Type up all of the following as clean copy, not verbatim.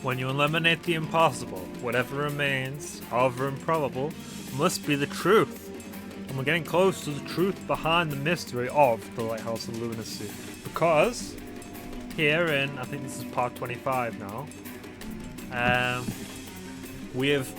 When you eliminate the impossible, whatever remains, however improbable, must be the truth. And we're getting close to the truth behind the mystery of the Lighthouse of Lunacy. Because here in, I think this is part 25 now, we have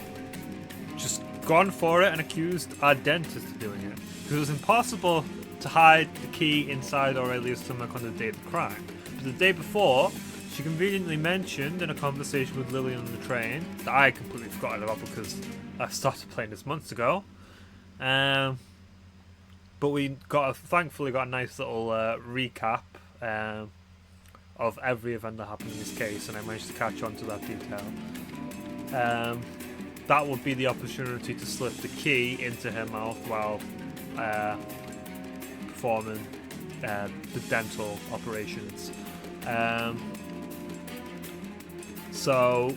just gone for it and accused our dentist of doing it. Because it was impossible to hide the key inside Aurelia's stomach on the day of the crime. But the day before, she conveniently mentioned in a conversation with Lillian on the train, that I completely forgotten about because I started playing this months ago. But we thankfully got a nice little recap of every event that happened in this case, and I managed to catch on to that detail. That would be the opportunity to slip the key into her mouth while performing the dental operations. So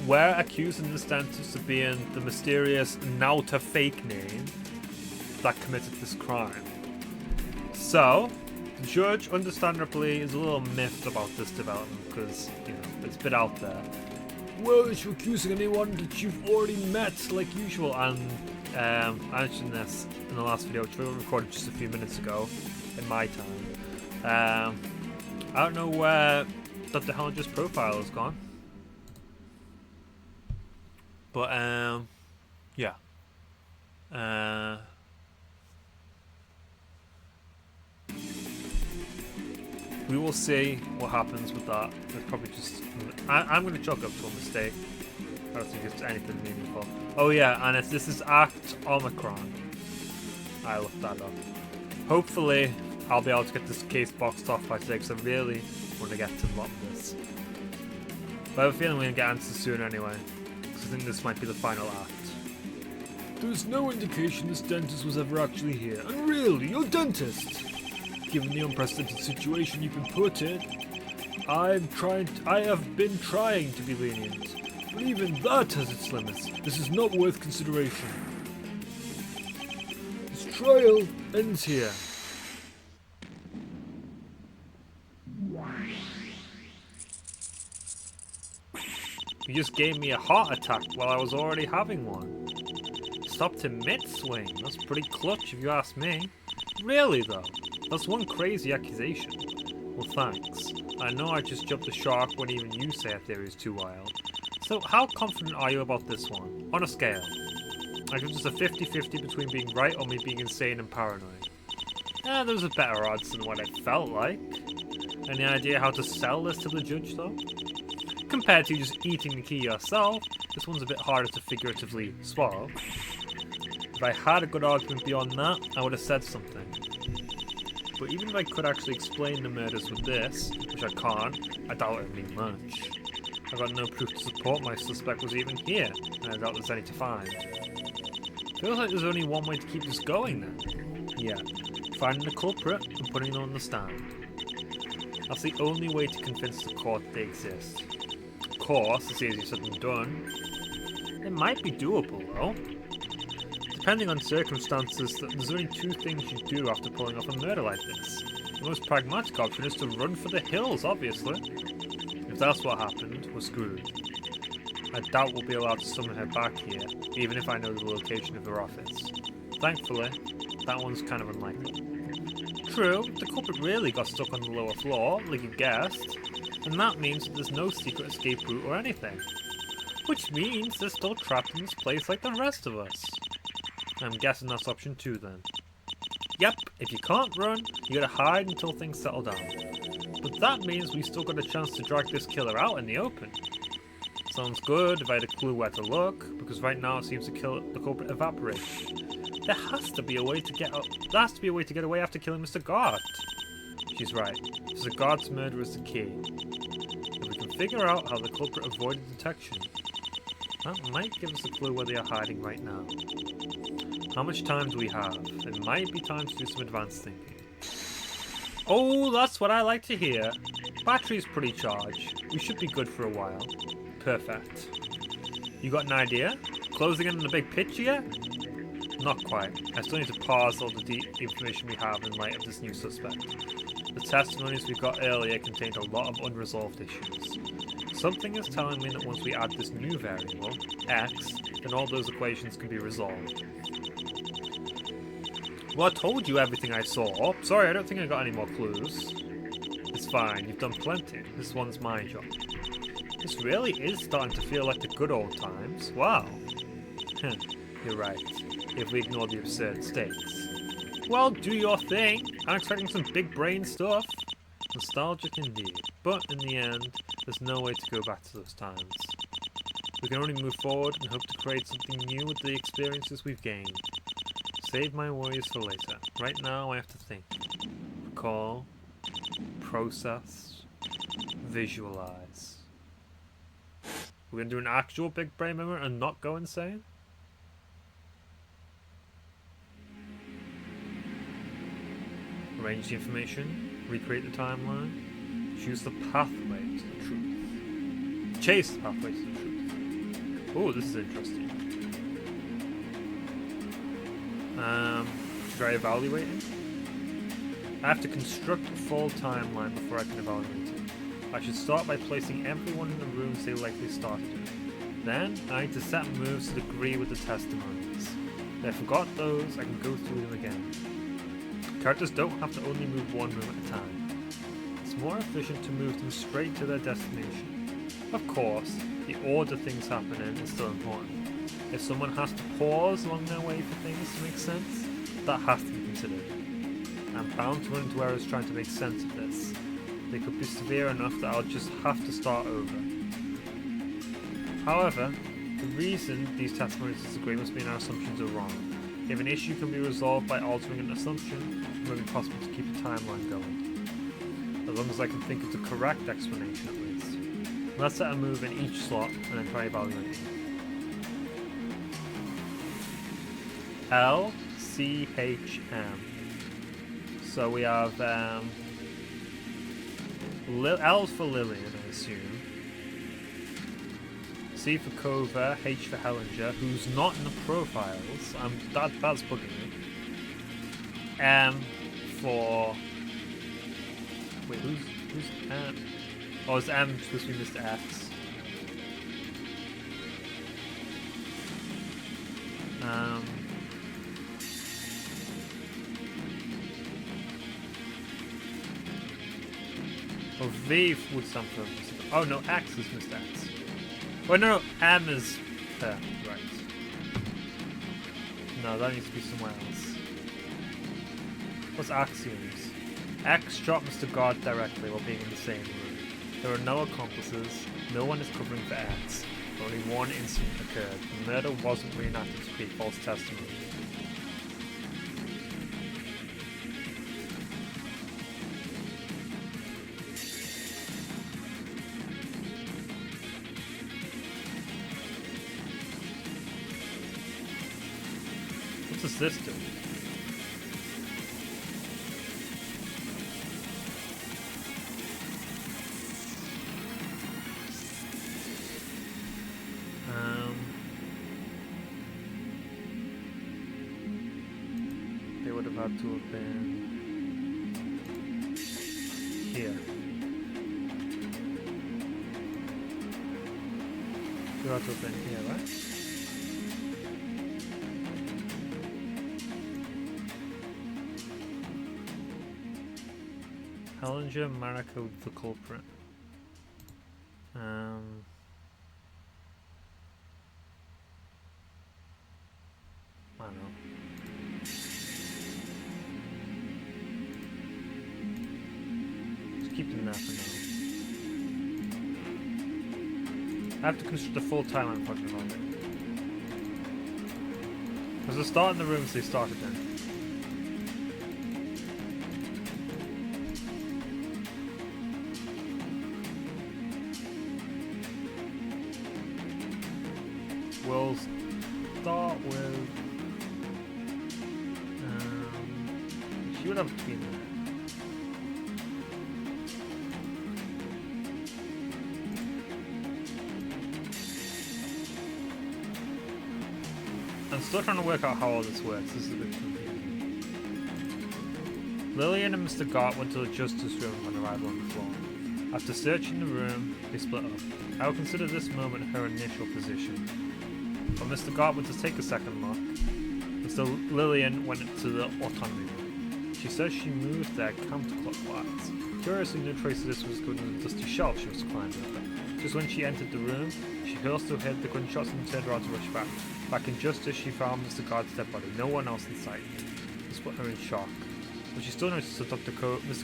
we're accusing this dentist of being the mysterious Nauta fake name that committed this crime. So the judge, understandably, is a little miffed about this development because, you know, it's a bit out there. Well, is you accusing anyone that you've already met, like usual? And I mentioned this in the last video, which we recorded just a few minutes ago, in my time. I don't know where Dr. Hellinger's profile has gone. But, yeah. We will see what happens with that. It's probably just... I'm going to chalk up to a mistake. I don't think it's anything meaningful. Oh yeah, and this is Act Omicron. I looked that up. Hopefully, I'll be able to get this case boxed off by today, because I really want to get to the bottom of this. But I have a feeling we're going to get answers soon anyway, because I think this might be the final act. There's no indication this dentist was ever actually here. And really, you're a dentist! Given the unprecedented situation you've been put in, I have been trying to be lenient. But even that has its limits. This is not worth consideration. This trial ends here. You just gave me a heart attack while I was already having one. Stopped in mid-swing. That's pretty clutch if you ask me. Really though? That's one crazy accusation. Well, thanks. I know I just jumped the shark when even you say a theory is too wild. So, how confident are you about this one? On a scale. I give this a 50-50 between being right or me being insane and paranoid. Those are better odds than what it felt like. Any idea how to sell this to the judge, though? Compared to just eating the key yourself, this one's a bit harder to figuratively swallow. If I had a good argument beyond that, I would have said something. But even if I could actually explain the murders with this, which I can't, I doubt it would mean much. I got no proof to support my suspect was even here, and I doubt there's any to find. Feels like there's only one way to keep this going then. Yeah, finding the culprit and putting them on the stand. That's the only way to convince the court they exist. Of course, it's easier said than done. It might be doable though. Depending on circumstances, there's only two things you do after pulling off a murder like this. The most pragmatic option is to run for the hills, obviously. If that's what happened, we're screwed. I doubt we'll be allowed to summon her back here, even if I know the location of her office. Thankfully, that one's kind of unlikely. True, the culprit really got stuck on the lower floor, like you guessed, and that means that there's no secret escape route or anything. Which means they're still trapped in this place like the rest of us. I'm guessing that's option 2 then. Yep, if you can't run, you gotta hide until things settle down. But that means we still got a chance to drag this killer out in the open. Sounds good if I had a clue where to look, because right now it seems the culprit evaporated. There has to be a way to get away after killing Mr. Guard. She's right. Mr. Guard's murder is the key. If we can figure out how the culprit avoided detection, that might give us a clue where they are hiding right now. How much time do we have? It might be time to do some advanced thinking. Oh, that's what I like to hear. Battery's pretty charged. We should be good for a while. Perfect. You got an idea? Closing in on the big picture yet? Not quite. I still need to parse all the information we have in light of this new suspect. The testimonies we got earlier contained a lot of unresolved issues. Something is telling me that once we add this new variable, x, then all those equations can be resolved. Well, I told you everything I saw. Sorry, I don't think I got any more clues. It's fine, you've done plenty. This one's my job. This really is starting to feel like the good old times. Wow. You're right, if we ignore the absurd states. Well, do your thing. I'm expecting some big brain stuff. Nostalgic indeed. But in the end, there's no way to go back to those times. We can only move forward and hope to create something new with the experiences we've gained. Save my worries for later. Right now I have to think. Recall. Process. Visualize. We're going to do an actual big brain memory and not go insane? Arrange the information. Recreate the timeline. Choose the pathway to the truth. Chase the pathway to the truth. Oh, this is interesting. Should I evaluate it? I have to construct a full timeline before I can evaluate it. I should start by placing everyone in the rooms they likely started in. Then, I need to set moves to agree with the testimonies. If I forgot those, I can go through them again. Characters don't have to only move one room at a time. It's more efficient to move them straight to their destination. Of course, the order things happen in is still important. If someone has to pause along their way for things to make sense, that has to be considered. I'm bound to run into errors trying to make sense of this. They could be severe enough that I'll just have to start over. However, the reason these testimonies disagree must mean our assumptions are wrong. If an issue can be resolved by altering an assumption, it may be possible to keep the timeline going. As long as I can think of the correct explanation at least. Let's set a move in each slot and then try evaluating. L, C, H, M. So we have L for Lillian, I assume. C for Cova, H for Hellinger, who's not in the profiles. That's bugging me. M for... Wait, who's M? Oh, is M supposed to be Mr. X? Oh, V would stand for... Oh no, X is Mr. X. Oh no, M is her, right. No, that needs to be somewhere else. What's axioms? X shot Mr. God directly while being in the same room. There are no accomplices, no one is covering for X. Only one incident occurred. The murder wasn't reenacted to create false testimony. What does this do? They would have had to have been here. They would have to have been here, right? Hellinger, Mariko, the culprit. I don't know. Just keep them there for now. I have to construct a full timeline project on it. Because they're starting the rooms they started in. We'll start with... she would have to be in there. I'm still trying to work out how all this works. This is a bit confusing. Lillian and Mr. Gart went to the justice room on arrival on the floor. After searching the room, they split up. I will consider this moment her initial position. But Mr. Gart went to take a second look, and so Lillian went to the autonomy room. She says she moved there counterclockwise. Curiously, no trace of this was good on the dusty shelf she was climbing over. Just when she entered the room, she also heard the gunshots and turned around to rush back. Back in just as she found Mr. Gard's dead body, no one else in sight. This put her in shock. But she still noticed that Mr.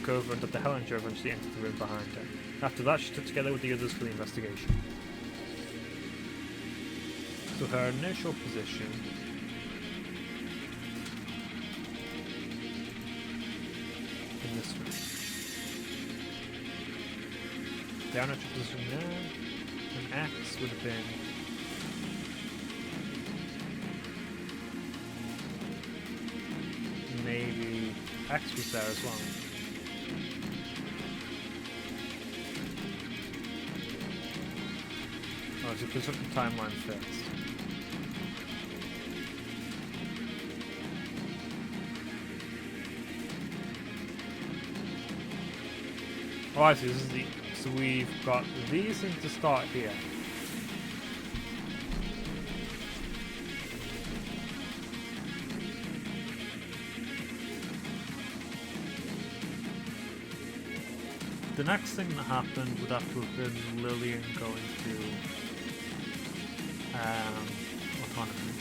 Cover and Dr. Hellinger eventually entered the room behind her. After that, she stood together with the others for the investigation. So her initial position in this room. Down at your position there, an X would have been maybe X was there as well. Oh, so let's look at the timeline first. Oh, I see. This is the. So we've got these things to start here. The next thing that happened would have to have been Lillian going to autonomy.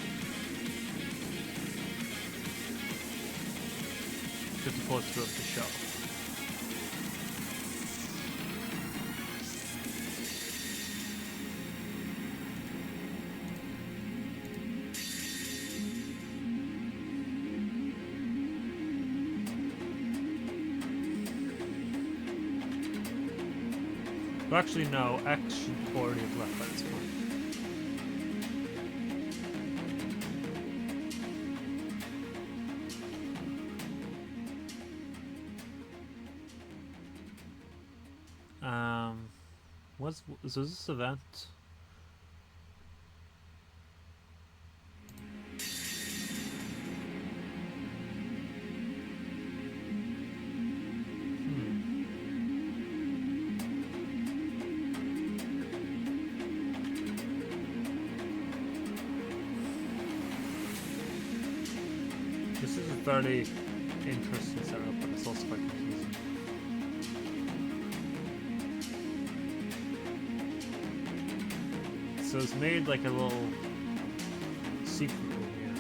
Just to pause through the show. But actually, no, X should already have left by this point. So this event? This is a very interesting setup, but it's also quite confusing. So it's made like a little secret room here.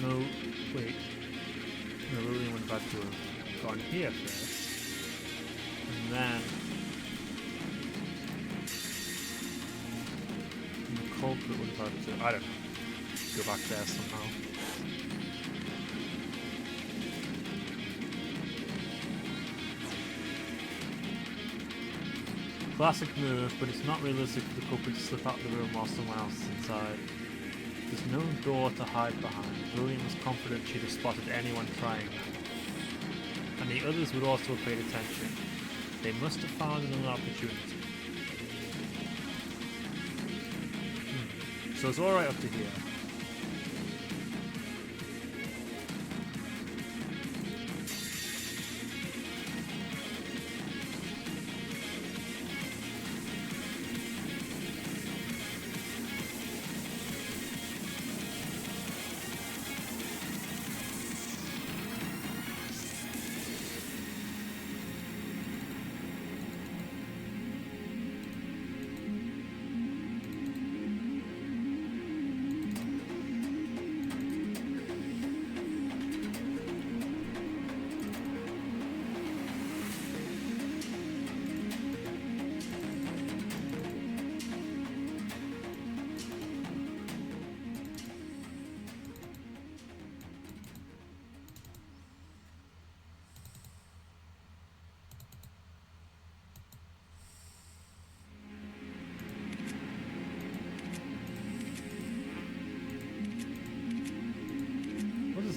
No, wait. No, Lillian would have had to have gone here first. And then the culprit would have had to, I don't know, go back there somehow. Classic move, but it's not realistic for the culprit to slip out of the room while someone else is inside. There's no door to hide behind. Lillian was confident she'd have spotted anyone trying that. And the others would also have paid attention. They must have found another opportunity. So it's alright up to here.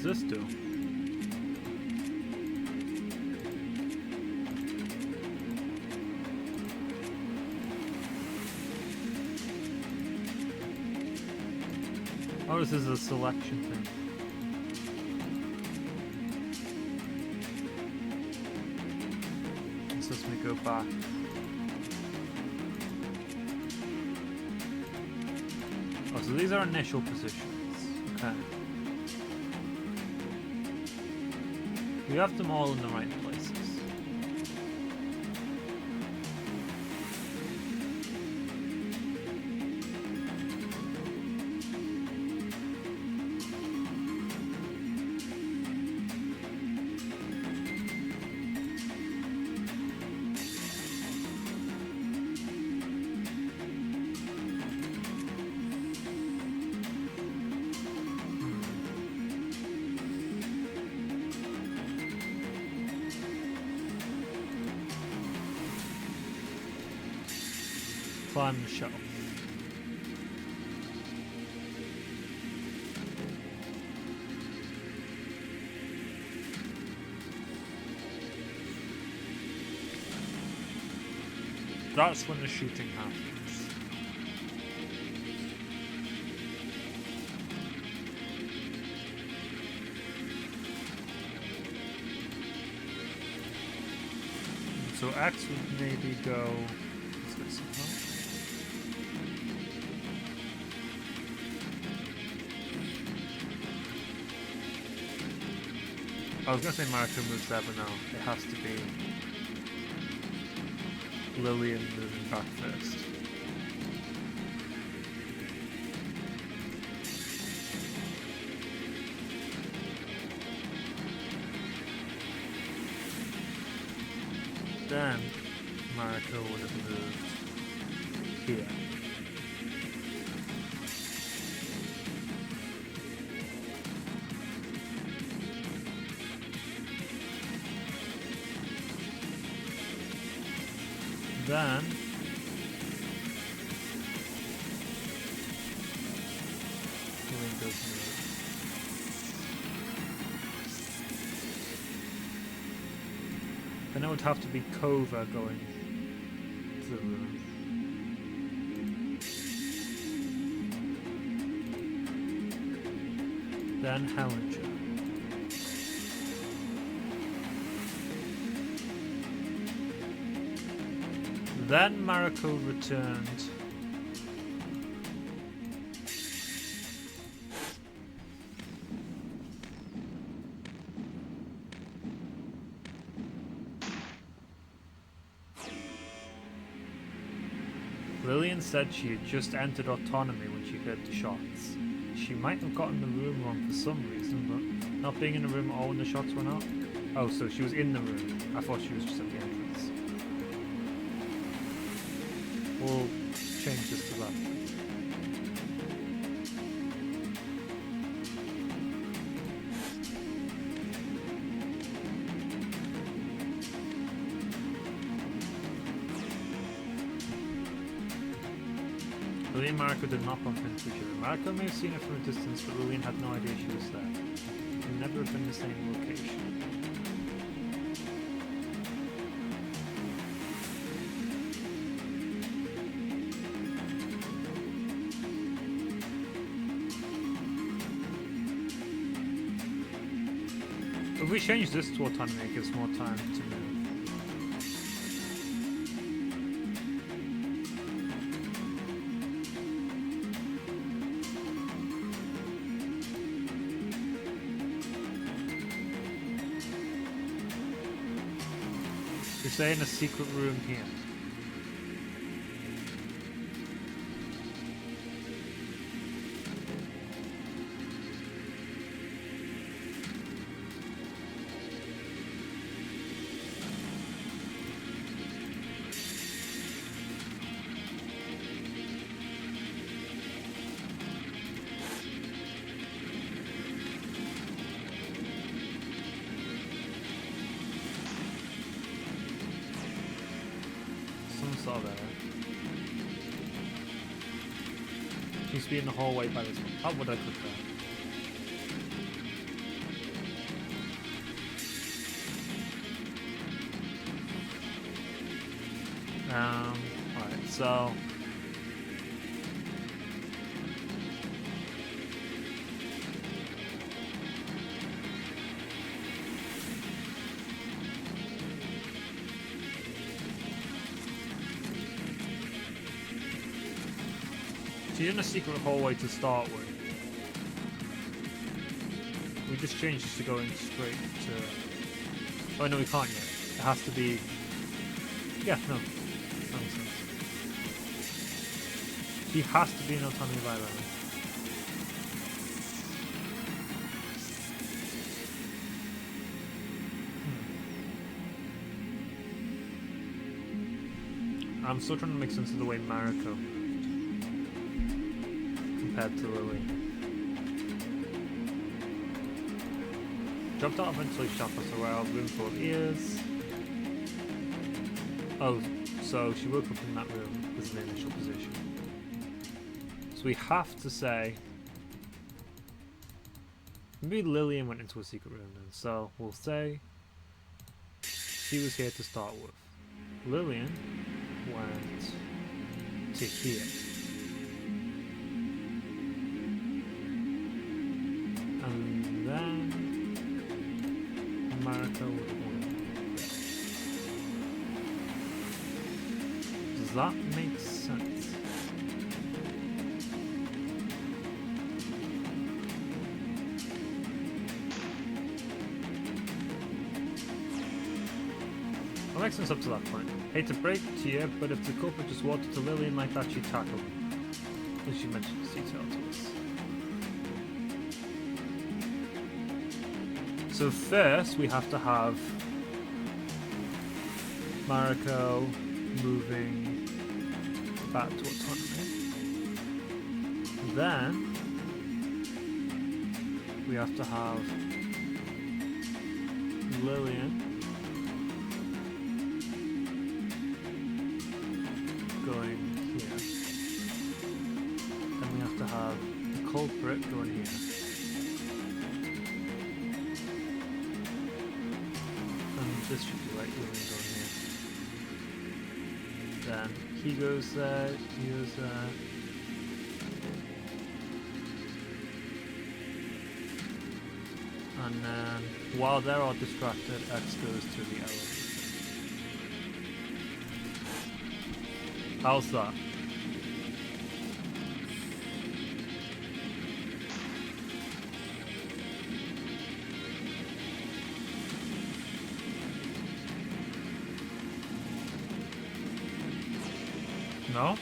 this do? Oh, this is a selection thing. This lets me go back. Oh, so these are initial positions. Okay. We have them all in the right places. Climb the shelf. That's when the shooting happens. So X would maybe go. Let's get some help. I was gonna say Marco moves there, but no, it has to be Lillian moving back first. Then Marco would have moved here. Then then it would have to be Kova going to the room. Then Hellinger. Then Mariko returned. Lillian said she had just entered autonomy when she heard the shots. She might have gotten the room wrong for some reason, but not being in the room all when the shots went off. Oh, so she was in the room. I thought she was just at the entrance. We'll change this to that. Lillian and Mariko did not bump into each other. Mariko may have seen her from a distance, but Lillian had no idea she was there. They could never have been in the same location. If we change this to autonomy, it gives more time to move. You're saying a secret room here. Saw that. She used to be in the hallway by this one. How would I click that? Alright, so she's in a secret hallway to start with. We just changed this to going straight to... Oh no, we can't yet. It has to be... Yeah, no. That makes sense. She has to be in autonomy library. I'm still trying to make sense of the way Mariko compared to Lily. Jumped out of ventilation shaft for a room full of ears. Oh, so she woke up in that room as the initial position. So we have to say... Maybe Lillian went into a secret room then. So we'll say she was here to start with. Lillian went to here. And then Mariko would have went there. Does that make sense? That makes sense up to that point. Hate to break it to you, but if the culprit just walked up to Lillian like that, she'd tackle him. And she mentioned this detail to us. So first, we have to have Mariko moving back to autonomy. Then we have to have Lillian going here. Then we have to have the culprit going here. And this should be right, Lillian going here. Then he goes there, he goes there. And then, while they're all distracted, X goes to the elevator. How's that? No?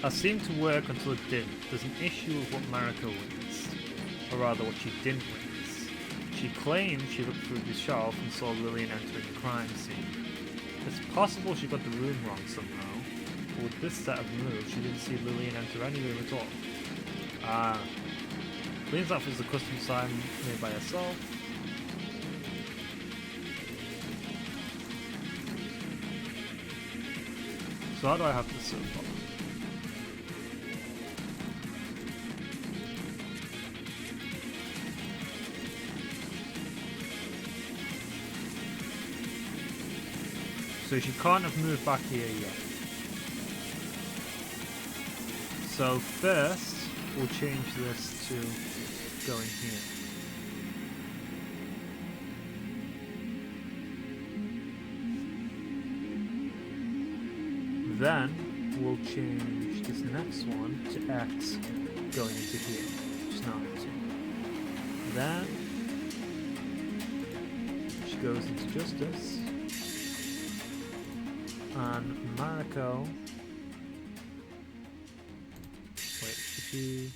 That seemed to work until it didn't. There's an issue with what Mariko witnessed. Or rather, what she didn't witness. She claimed she looked through the shelf and saw Lillian entering the crime scene. It's possible she got the room wrong somehow, but with this set of moves, she didn't see Lillian enter any room at all. Ah. Lillian's outfit is a custom sign made by herself. So how do I have this so far? So she can't have moved back here yet. So first, we'll change this to going here. Then, we'll change this next one to X going into here, which is now empty. Then, she goes into Justice. And Mariko... Wait, did she...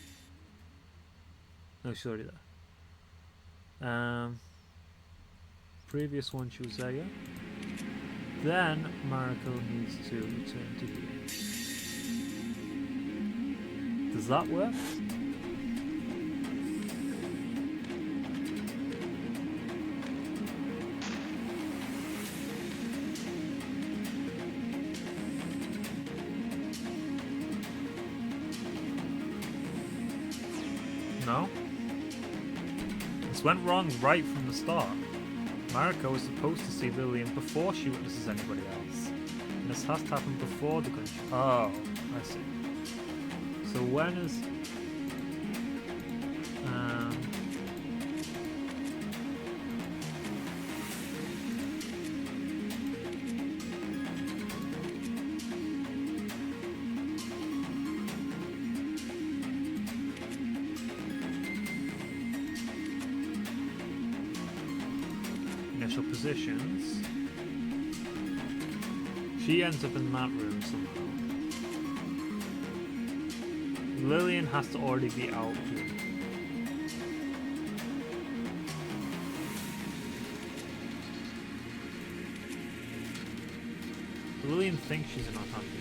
No, she's already there. Previous one she was there, yeah? Then Mariko needs to return to here. Does that work? No? This went wrong right from the start. Mariko is supposed to see Lillian before she witnesses anybody else. And this has to happen before the gunshot. Oh, I see. So when is... initial positions. She ends up in that room somehow. Lillian has to already be out here. Lillian thinks she's in Northampton.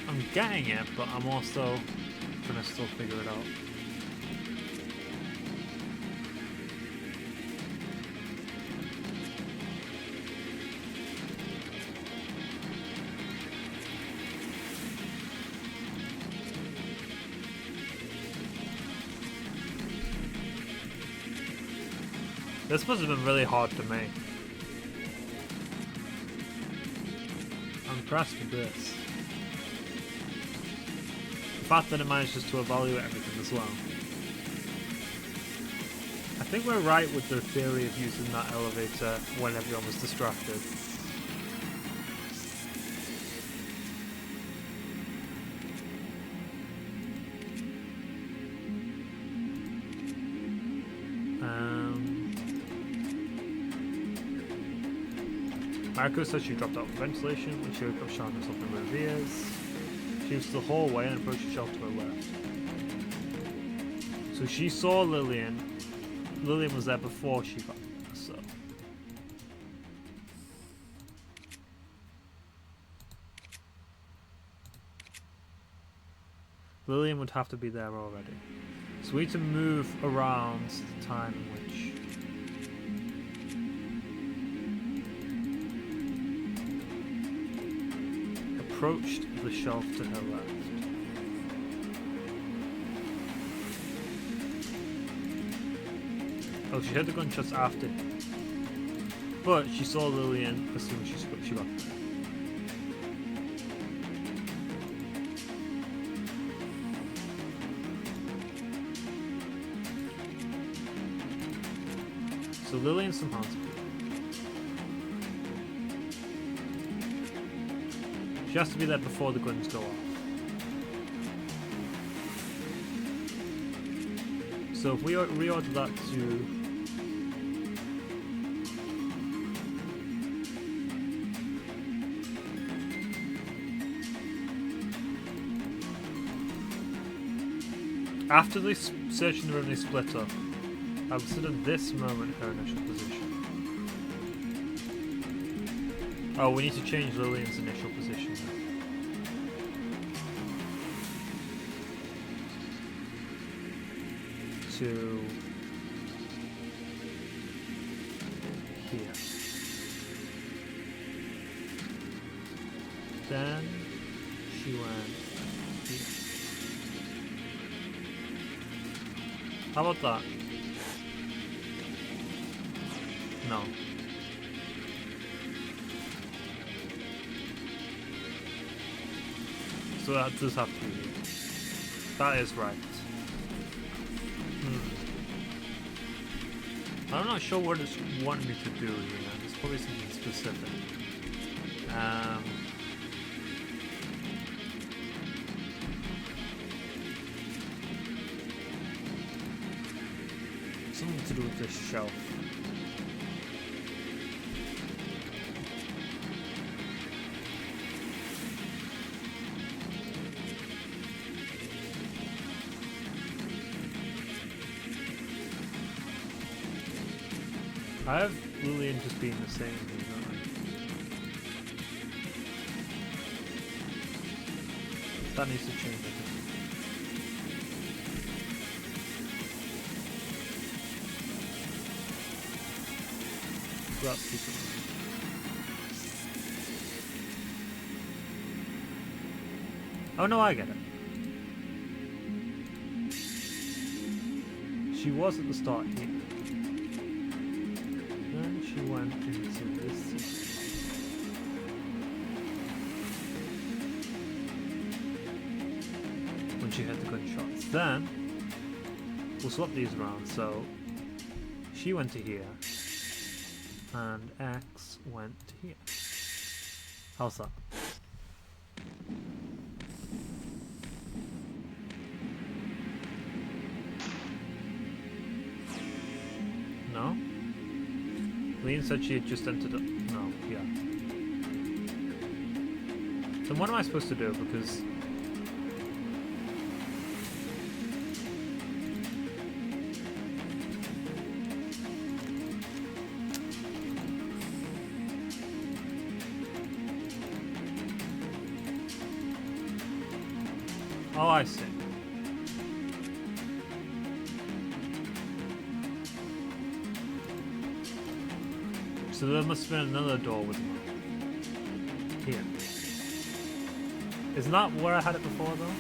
I'm getting it, but I'm also trying to still figure it out. This must have been really hard to make. I'm impressed with this. The fact that it manages to evaluate everything as well. I think we're right with the theory of using that elevator when everyone was distracted. Mariko says she dropped out of ventilation when she woke up showing herself in reveres. She was to the hallway and approached the shelf to her left. So she saw Lillian. Lillian was there before she got there, so. Lillian would have to be there already. So we need to move around the time in which approached the shelf to her left. Oh, she heard the gunshots after, but she saw Lillian as soon as she got there. So Lillian somehow. She has to be there before the guns go off. So if we reorder that to after they search in the room, they split up. I'll consider this moment her initial position. Oh, we need to change Lillian's initial position now. To here. Then she went here. How about that? No. So that does have to be. That is right. I'm not sure what it's wanting me to do here. There's probably something specific. Something to do with this shelf. I have Lillian just being the same, don't I? That needs to change, I think. That's super. Oh no, I get it. She was at the start here. Then she went into this. When she had the gunshots. Then we'll swap these around. So she went to here. And X went to here. How's that? No? Lean said she had just entered it. No, yeah. Then what am I supposed to do? Because oh, I see. So there must have been another door with them. Here. Isn't that where I had it before, though?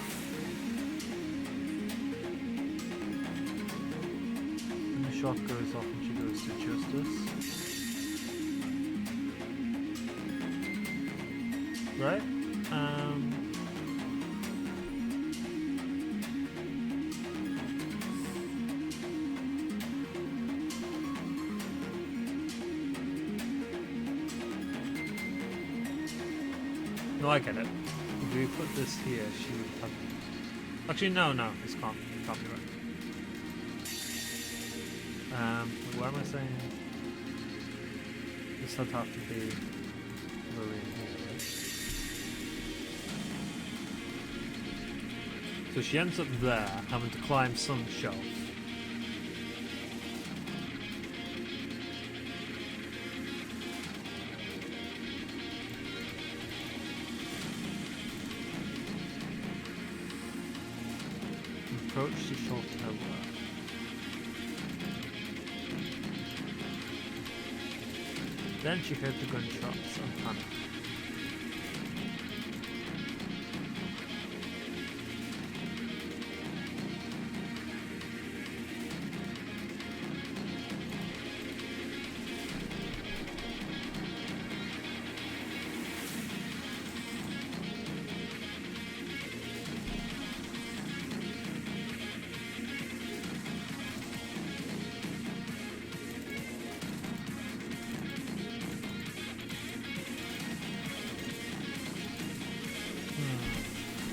And the shot goes off and she goes to Justice. Right? No, I get it. If we put this here, she would have... Actually, no, this can't be right. What am I saying? This would have to be really here, right? So she ends up there, having to climb some shelf. Approach the short tower. Then she heard the gunshots and panicked.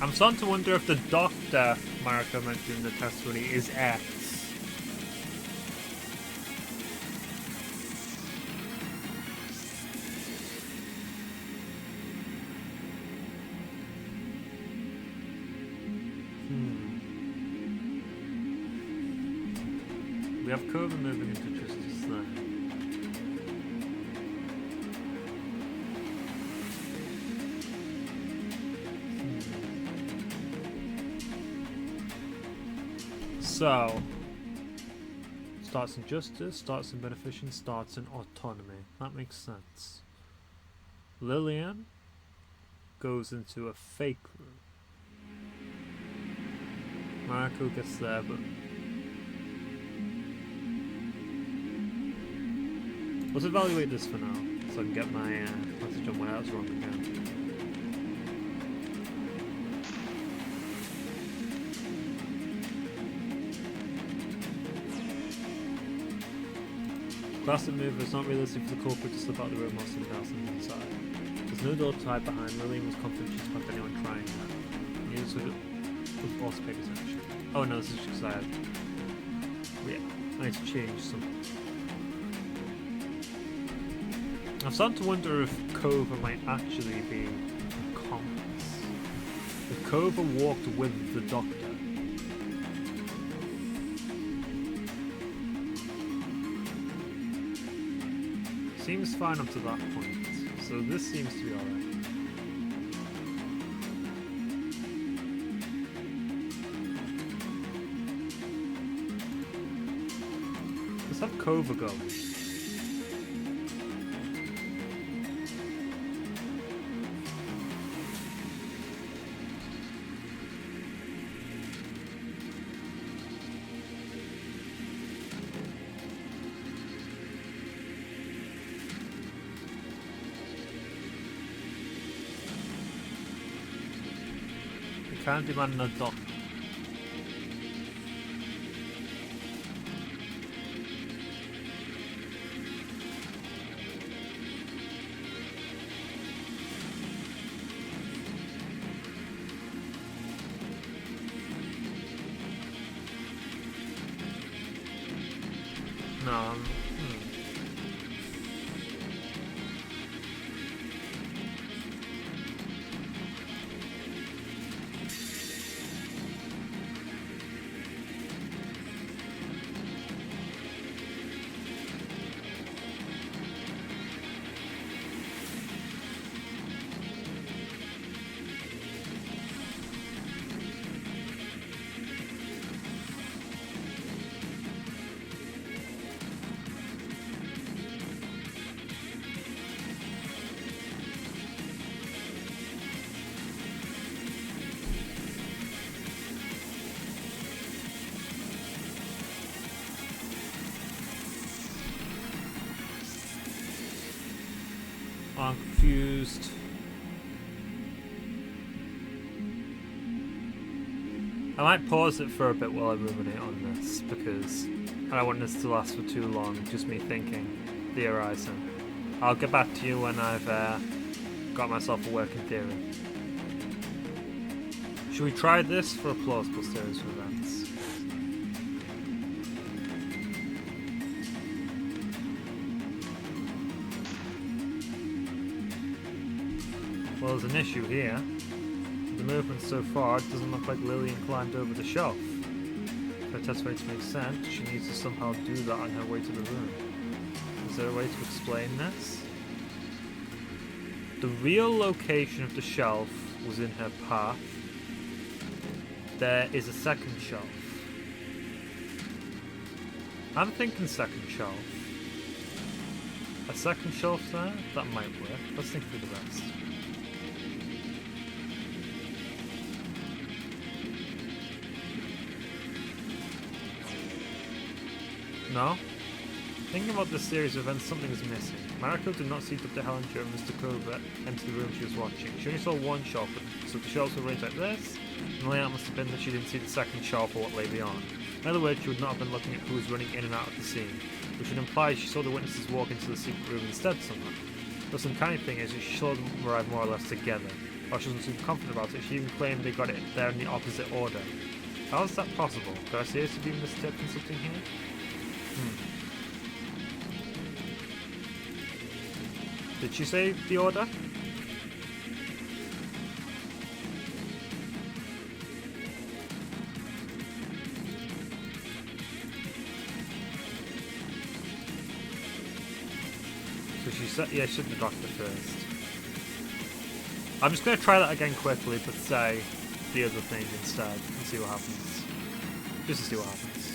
I'm starting to wonder if the doctor Mariko mentioned in the testimony is X. We have Cova moving into Justice there. So, starts in Justice, starts in Beneficence, starts in Autonomy. That makes sense. Lillian goes into a fake room. Mariko gets there, but... Let's evaluate this for now, so I can get my message on where I was wrong again. Classic move is not realistic for the culprit to slip out the room while someone else is inside. There's no door tied behind. Lillian was confident she'd spot anyone trying that. Neither would also pay attention. Oh no, this is just because I had... Yeah, I need to change something. I'm starting to wonder if Cova might actually be a accomplice. If Cova walked with the doctor. Seems fine up to that point. So this seems to be alright. Let's have Cova go. Can't demand no dock. No. I'm confused. I might pause it for a bit while I ruminate on this because I don't want this to last for too long, just me thinking, theorising. I'll get back to you when I've got myself a working theory. Should we try this for a plausible series of events? Well, there's an issue here. The movement so far doesn't look like Lillian climbed over the shelf. If her testimony makes sense, she needs to somehow do that on her way to the room. Is there a way to explain this? The real location of the shelf was in her path. There is a second shelf. I'm thinking second shelf. A second shelf there? That might work. Let's think through the rest. No? Thinking about this series of events, something is missing. Mariko did not see Dr. Helen during Mr. Cova enter the room she was watching. She only saw one shelf, so the shelves were arranged like this, and the layout must have been that she didn't see the second shelf or what lay beyond. In other words, she would not have been looking at who was running in and out of the scene, which would imply she saw the witnesses walk into the secret room instead somehow. The uncanny thing is that she saw them arrive more or less together. While she wasn't super confident about it, she even claimed they got it there in the opposite order. How is that possible? Could I seriously be mistaken something here? Did she say the order? So she said, yeah, she said the doctor first. I'm just going to try that again quickly, but say the other thing instead and see what happens. Just to see what happens.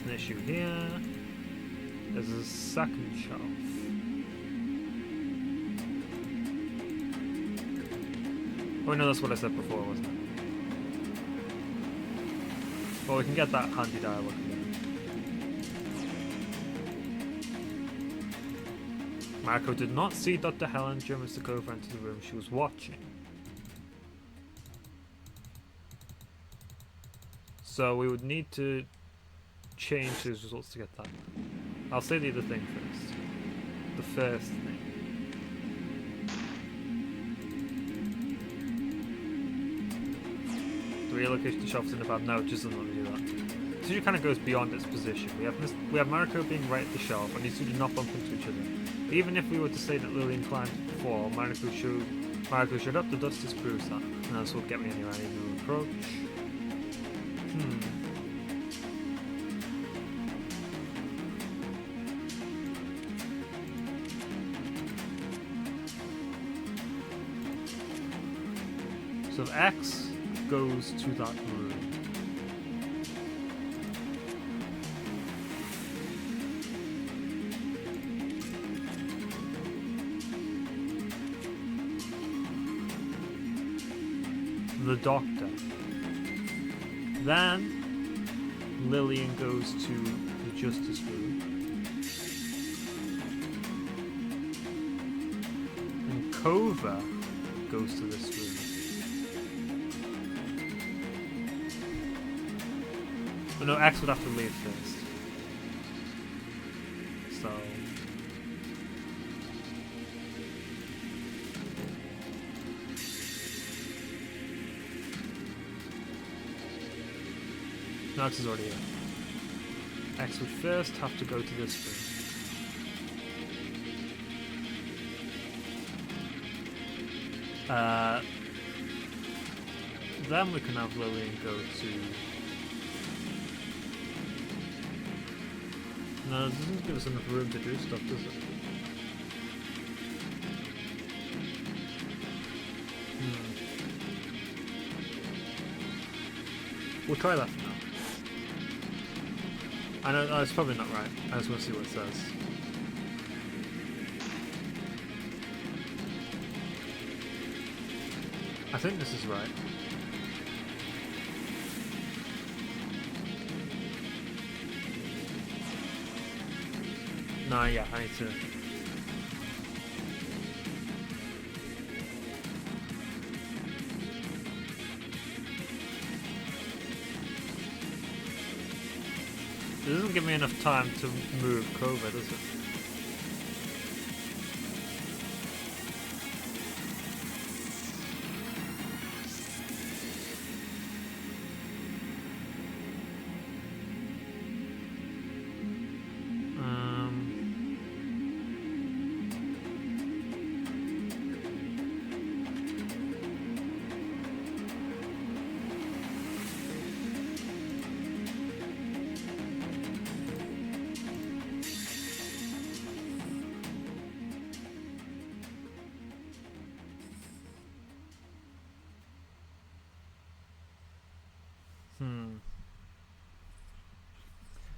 There's an issue here. There's a second shelf. Oh no, that's what I said before, wasn't it? Well, we can get that handy dialogue again. Mariko did not see Dr. Helen during Mr. Cova enter the room she was watching. So we would need to change those results to get that. I'll say the other thing first. The first thing. The relocation of the shelves in the bad. No, it just doesn't let me do that. This usually kind of goes beyond its position. We have Mariko being right at the shelf, and these two do not bump into each other. Even if we were to say that Lillian climbed before, Mariko showed up, the dust disproves that. And this will get me anywhere, even approach. So if X goes to that room. The doctor. Then Lillian goes to the justice room. And Kova goes to this room. Oh, no, X would have to leave first. So... No, X is already here. X would first have to go to this room. Then we can have Lillian go to... No, it doesn't give us enough room to do stuff, does it? We'll try that for now. I know, no, it's probably not right. I just want to see what it says. I think this is right. No, yeah, I need to... It doesn't give me enough time to move Kova, does it?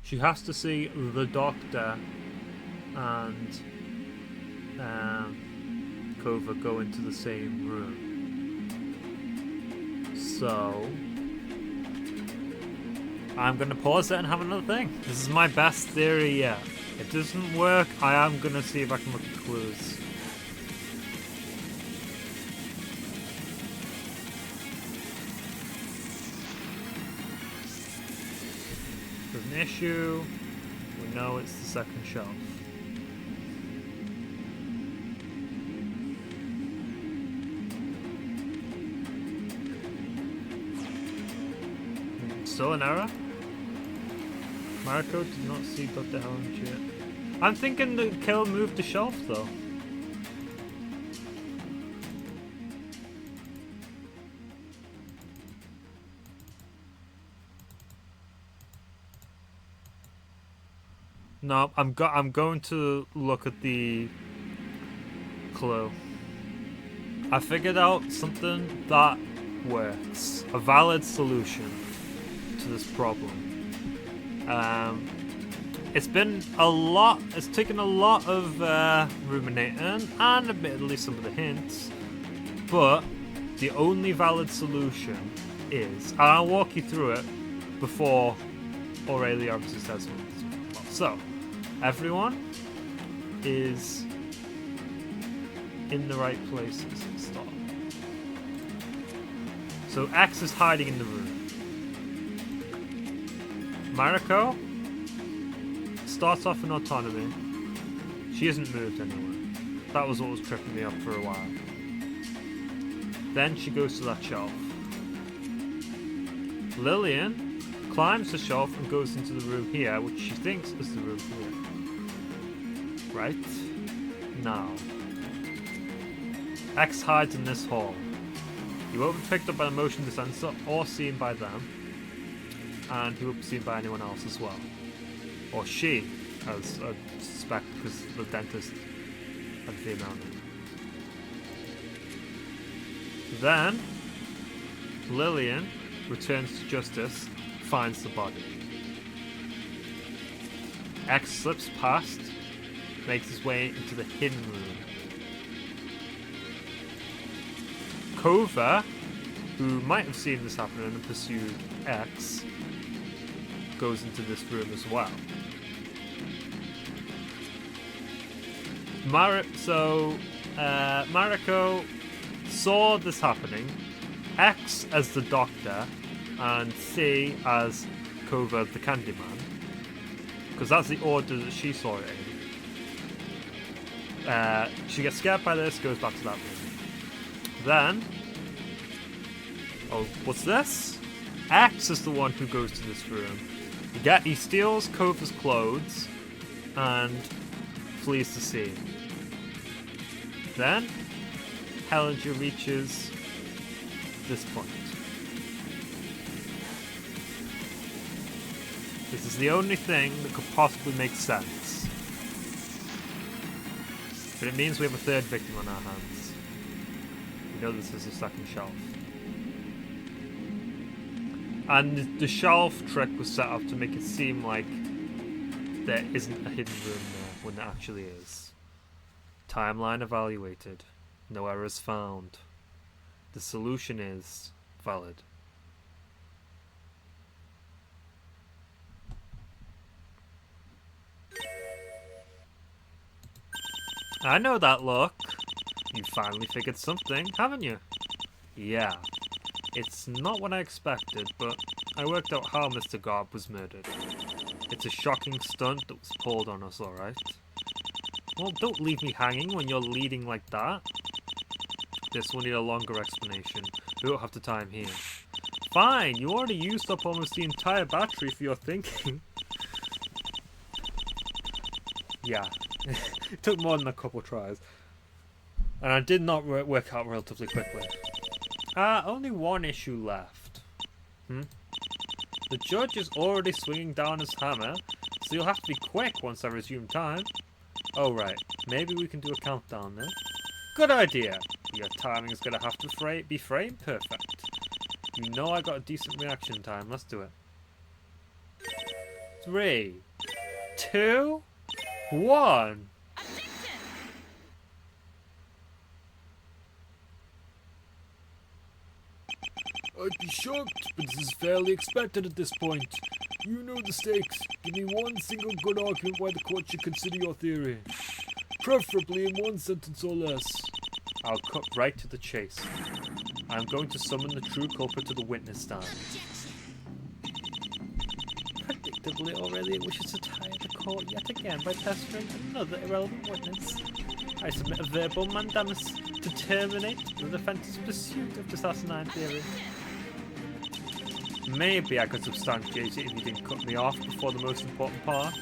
She has to see the doctor and Kova go into the same room. So I'm going to pause it and have another thing. This is my best theory yet. If it doesn't work, I am going to see if I can look at clues. There's an issue. We know it's the second shelf. Still an error? Mariko did not see Dr. Helen yet. I'm thinking the kill moved the shelf though. No, I'm going to look at the clue. I figured out something that works. A valid solution to this problem. It's been a lot. It's taken a lot of ruminating and admittedly some of the hints, but the only valid solution is, and I'll walk you through it before Aurelia obviously says something. So, everyone is in the right places at the start. So X is hiding in the room. Mariko starts off in autonomy. She hasn't moved anywhere. That was what was tripping me up for a while. Then she goes to that shelf. Lillian climbs the shelf and goes into the room here, which she thinks is the room here. Right? Now. X hides in this hall. He won't be picked up by the motion sensor or seen by them. And he won't be seen by anyone else as well. Or she, as I suspect, because the dentist had a female name. Then, Lillian returns to justice, finds the body. X slips past, makes his way into the hidden room. Kova, who might have seen this happen and pursued X, goes into this room as well. Mariko saw this happening, X as the doctor, and C as Kova the Candyman, because that's the order that she saw it in. She gets scared by this, goes back to that room. Then, oh, what's this? X is the one who goes to this room. He steals Kova's clothes and flees the scene. Then, Hellinger reaches this point. This is the only thing that could possibly make sense. But it means we have a third victim on our hands. We know this is a second shelf. And the shelf trick was set up to make it seem like there isn't a hidden room there when there actually is. Timeline evaluated. No errors found. The solution is valid. I know that look. You finally figured something, haven't you? Yeah. It's not what I expected, but I worked out how Mr. Garb was murdered. It's a shocking stunt that was pulled on us, alright? Well, don't leave me hanging when you're leading like that. This will need a longer explanation. We don't have the time here. Fine, you already used up almost the entire battery for your thinking. Yeah, it took more than a couple tries. And I did not work out relatively quickly. Only one issue left. The judge is already swinging down his hammer, so you'll have to be quick once I resume time. Oh right, maybe we can do a countdown then. Good idea! Your timing is gonna have to be frame perfect. You know I got a decent reaction time, let's do it. 3, 2, 1. I'd be shocked, but this is fairly expected at this point. You know the stakes. Give me one single good argument why the court should consider your theory. Preferably in one sentence or less. I'll cut right to the chase. I'm going to summon the true culprit to the witness stand. Predictably already it wishes to tire the court yet again by pestering another irrelevant witness. I submit a verbal mandamus to terminate the defense's pursuit of this asinine theory. Maybe I could substantiate it if you didn't cut me off before the most important part.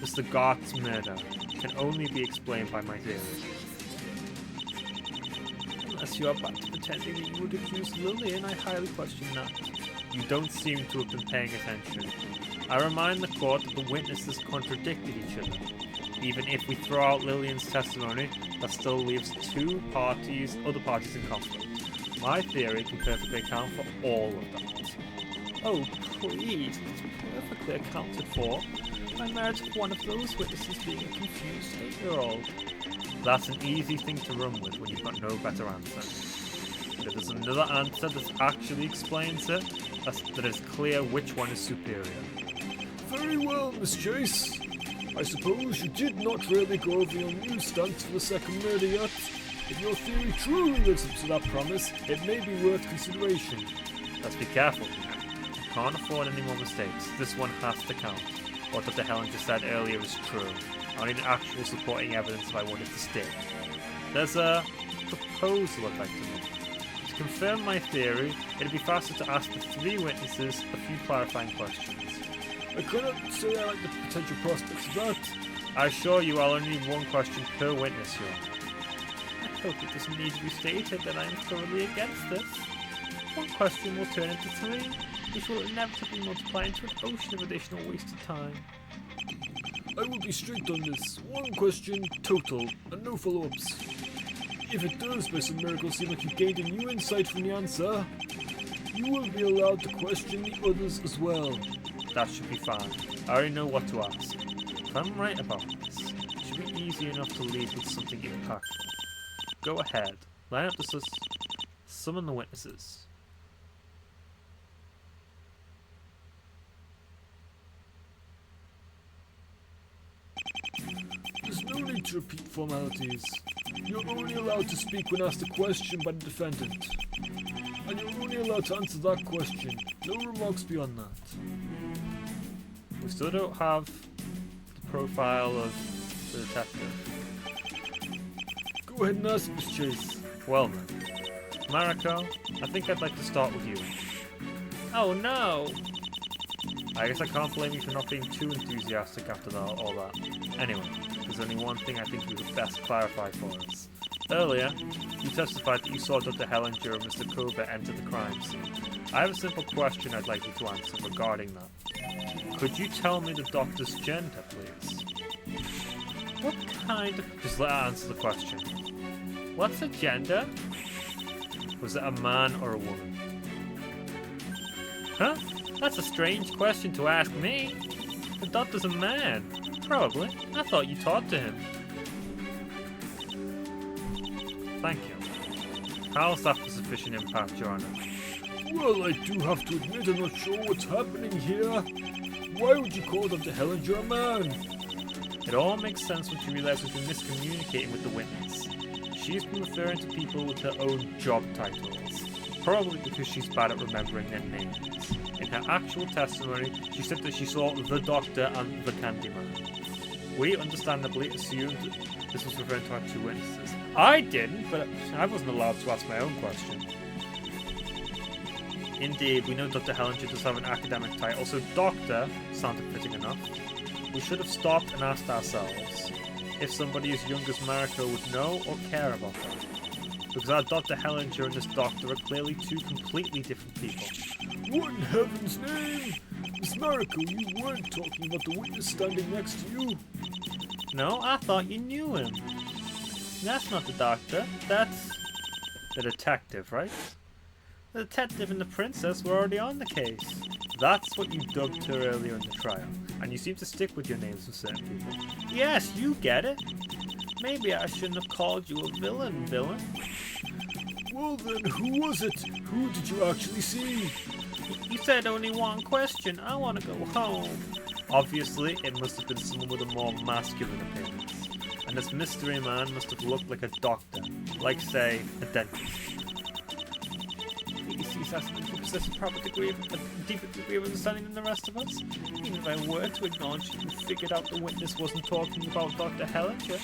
Mr. Garth's murder can only be explained by my theory. Unless you are back to pretending that you would accuse Lillian, I highly question that. You don't seem to have been paying attention. I remind the court that the witnesses contradicted each other. Even if we throw out Lillian's testimony, that still leaves other parties in conflict. My theory can perfectly account for all of that. Oh, please, it's perfectly accounted for. I merit one of those witnesses being a confused 8-year-old. That's an easy thing to run with when you've got no better answer. But if there's another answer that actually explains it, that is clear which one is superior. Very well, Miss Chase. I suppose you did not really go over your new stance for the second murder yet. If your theory truly lives up to that promise, it may be worth consideration. Let's be careful. I can't afford any more mistakes. This one has to count. What Dr. Hellinger said earlier is true. I need actual supporting evidence if I want it to stick. There's a proposal I'd like to make. To confirm my theory, it'd be faster to ask the 3 witnesses a few clarifying questions. I cannot say I like the potential prospects of that. I assure you I'll only need 1 question per witness here. I hope it doesn't need to be stated that I am thoroughly against this. 1 question will turn into 3, which will inevitably multiply into an ocean of additional wasted time. I will be strict on this. 1 question, total, and no follow-ups. If it does by some miracle seem like you gained a new insight from the answer, You will be allowed to question the others as well. That should be fine. I already know what to ask. If I'm right about this, it should be easy enough to lead with something impactful. Go ahead. Line up the summon the witnesses. There's no need to repeat formalities. You're only allowed to speak when asked a question by the defendant. And you're only allowed to answer that question. No remarks beyond that. We still don't have the profile of the detective. Go ahead and ask, Miss Chase. Well then. Mariko, I think I'd like to start with you. Oh no! I guess I can't blame you for not being too enthusiastic after all that. Anyway, there's only one thing I think you would best clarify for us. Earlier, you testified that you saw Dr. Hellinger and Mr. Covert enter the crime scene. I have a simple question I'd like you to answer regarding that. Could you tell me the doctor's gender, please? What kind of... Just let her answer the question. What's a gender? Was it a man or a woman? Huh? That's a strange question to ask me. The doctor's a man. Probably. I thought you talked to him. Thank you. How's that for sufficient impact, Your Honor? Well, I do have to admit I'm not sure what's happening here. Why would you call Dr. Hellinger a man? It all makes sense once you realise we've been miscommunicating with the witness. She's been referring to people with her own job titles, probably because she's bad at remembering their names. In her actual testimony, she said that she saw the Doctor and the Candyman. We understandably assumed this was referring to our two witnesses. I didn't, but I wasn't allowed to ask my own question. Indeed, we know Dr. Hellinger does have an academic title, so Doctor sounded fitting enough. We should have stopped and asked ourselves if somebody as young as Mariko would know or care about her. Because our Dr. Hellinger and this Doctor are clearly two completely different people. What in heaven's name? Miss Mariko, you weren't talking about the witness standing next to you. No, I thought you knew him. That's not the Doctor. That's the detective, right? The detective and the princess were already on the case. That's what you dubbed her earlier in the trial. And you seem to stick with your names with certain people. Yes, you get it. Maybe I shouldn't have called you a villain. Well then, who was it? Who did you actually see? You said only one question. I want to go home. Obviously, it must have been someone with a more masculine appearance. And this mystery man must have looked like a doctor. Like, say, a dentist. He assassinated who possesses a deeper degree of understanding than the rest of us. Even if I were to acknowledge that you figured out the witness wasn't talking about Dr. Hellinger,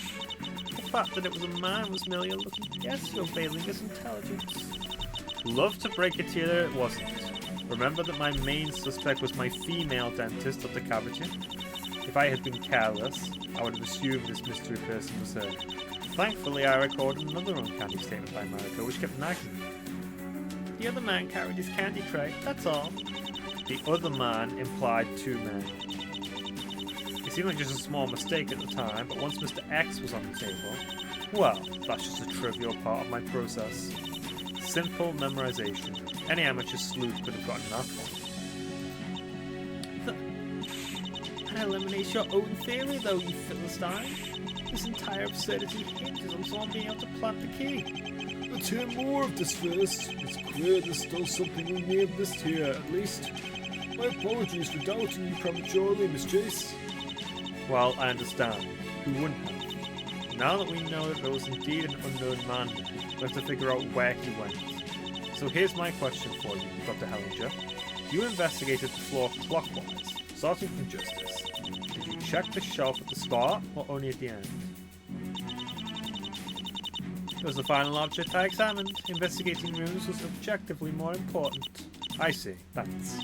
the fact that it was a man was merely a lucky guess you're veiling his intelligence. Love to break it to you that it wasn't. Remember that my main suspect was my female dentist, Dr. Cabbageon. If I had been careless, I would have assumed this mystery person was her. Thankfully, I recorded another uncanny statement by Mariko, which kept nagging me. The other man carried his candy tray, that's all. The other man implied two men. It seemed like just a small mistake at the time, but once Mr. X was on the table, well, that's just a trivial part of my process. Simple memorization. Any amateur sleuth could have gotten that one. That eliminates your own theory, though, you Philistine. This entire absurdity hinges on someone being able to plant the key. Let's hear more of this first. It's clear there's still something we may have missed here, at least. My apologies for doubting you prematurely, Miss Chase. Well, I understand. Who wouldn't have? Now that we know that there was indeed an unknown man there, we have to figure out where he went. So here's my question for you, Dr. Hellinger. You investigated the floor clockwise, starting from justice. Did you check the shelf at the start, or only at the end? It was the final object I examined. Investigating rooms was objectively more important. I see. Thanks.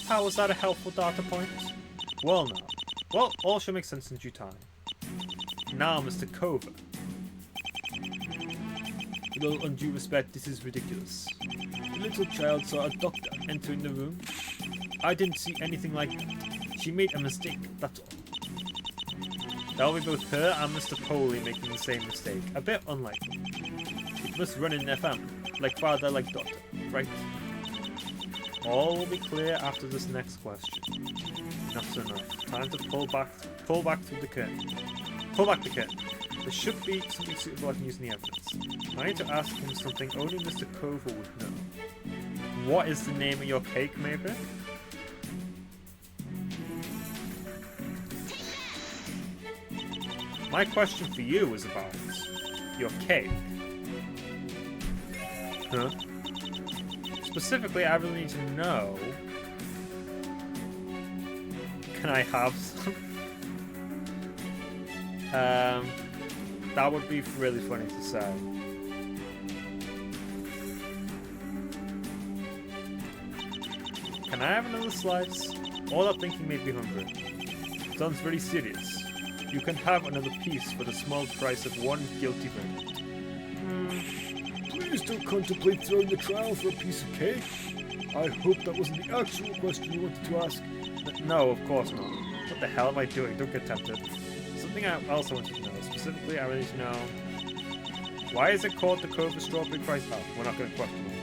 How was that a helpful data point? Well now. Well, all shall make sense in due time. Now, Mr. Covert. With all undue respect, this is ridiculous. The little child saw a doctor entering the room. I didn't see anything like that. She made a mistake, that's all. That will be both her and Mr. Poley making the same mistake. A bit unlikely. It must run in their family. Like father, like daughter, right? All will be clear after this next question. Enough's enough. Time to pull back through the curtain. Pull back the curtain. There should be something suitable I can use in the evidence. I need to ask him something only Mr. Cover would know. What is the name of your cake, maybe? My question for you is about your cake. Huh? Specifically, I really need to know... Can I have some? That would be really funny to say. Can I have another slice? All that thinking made me hungry. Sounds very serious. You can have another piece for the small price of one guilty verdict. Please don't contemplate throwing the trial for a piece of cake. I hope that wasn't the actual question you wanted to ask. No, of course not. What the hell am I doing? Don't get tempted. Something I also want you to know. Specifically, I really need to know... Why is it called the Cobra Strawberry Price? Oh, we're not going to question it.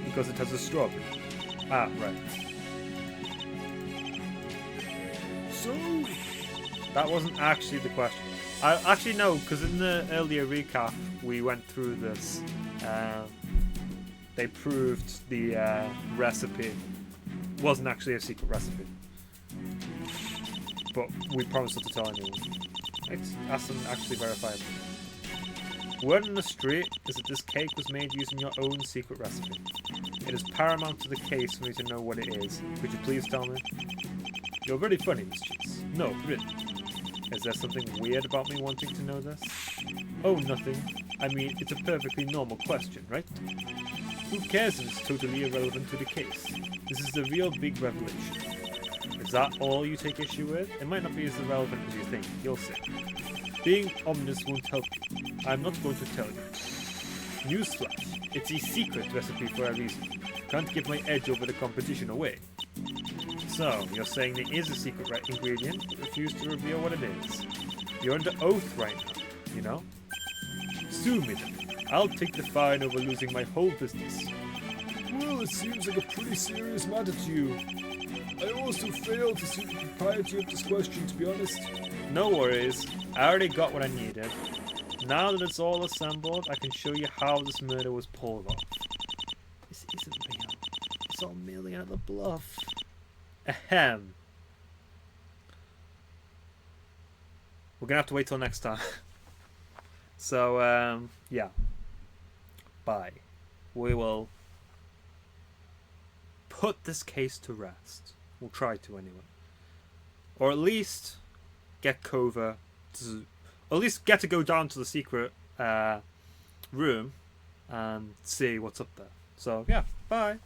Because it has a strawberry. Ah, right. So... That wasn't actually the question. I actually know, because in the earlier recap we went through this. They proved the recipe wasn't actually a secret recipe, but we promised not to tell anyone. Let's ask them to actually verify it. Word on the street is that this cake was made using your own secret recipe. It is paramount to the case for me to know what it is. Could you please tell me? You're very funny, Miss Cheese. No, really. Is there something weird about me wanting to know this? Oh, nothing. I mean, it's a perfectly normal question, right? Who cares if it's totally irrelevant to the case? This is the real big revelation. Is that all you take issue with? It might not be as irrelevant as you think. You'll see. Being ominous won't help you. I'm not going to tell you. Newsflash. It's a secret recipe for a reason. Can't give my edge over the competition away. So, you're saying there is a secret ingredient, but refuse to reveal what it is. You're under oath right now, you know? Sue me then. I'll take the fine over losing my whole business. Well, it seems like a pretty serious matter to you. I also failed to see the propriety of this question, to be honest. No worries. I already got what I needed. Now that it's all assembled, I can show you how this murder was pulled off. This isn't real. It's all merely another bluff. Ahem. We're gonna have to wait till next time. So, yeah. Bye. We will put this case to rest. We'll try to anyway. Or at least get Cover to... Or at least get to go down to the secret room and see what's up there. So, yeah. Bye.